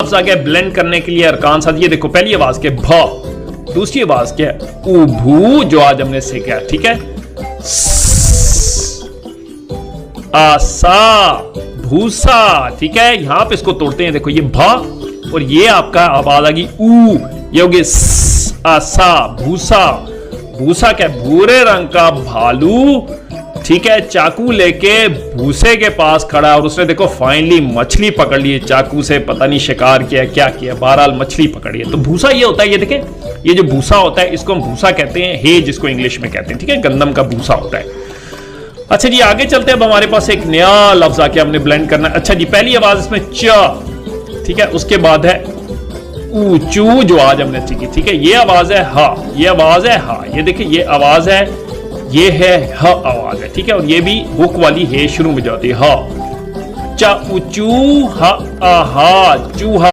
लफ्ज आ गया ब्लेंड करने के लिए अरकान साथ। ये देखो पहली आवाज के भ, दूसरी आवाज क्या है ऊ भू जो आज हमने सीखा है, ठीक है। आसा भूसा, ठीक है। यहां पे इसको तोड़ते हैं, देखो ये भ और ये आपका आवाज आ गई ऊ, ये होगी आसा भूसा। भूसा क्या भूरे रंग का भालू, ठीक है, चाकू लेके भूसे के पास खड़ा और उसने देखो फाइनली मछली पकड़ ली चाकू से, पता नहीं शिकार किया क्या किया, बहरहाल मछली पकड़ी है। तो भूसा ये होता है, ये देखें ये जो भूसा होता है इसको हम भूसा कहते हैं, हे जिसको इंग्लिश में कहते हैं, ठीक है, गंदम का भूसा होता है। अच्छा जी आगे चलते हैं। अब हमारे पास एक नया लफ्ज आके हमने ब्लेंड करना है। अच्छा जी पहली आवाज इसमें च, ठीक है, उसके बाद है ऊचू जो आज हमने सीखी, ठीक है। ये आवाज है हा, ये आवाज है हा, ये देखिए ये आवाज है, ये है ह आवाज है, ठीक है। और ये भी हुक वाली है शुरू में जाती है हा, चा ऊचू हा आहा चूहा।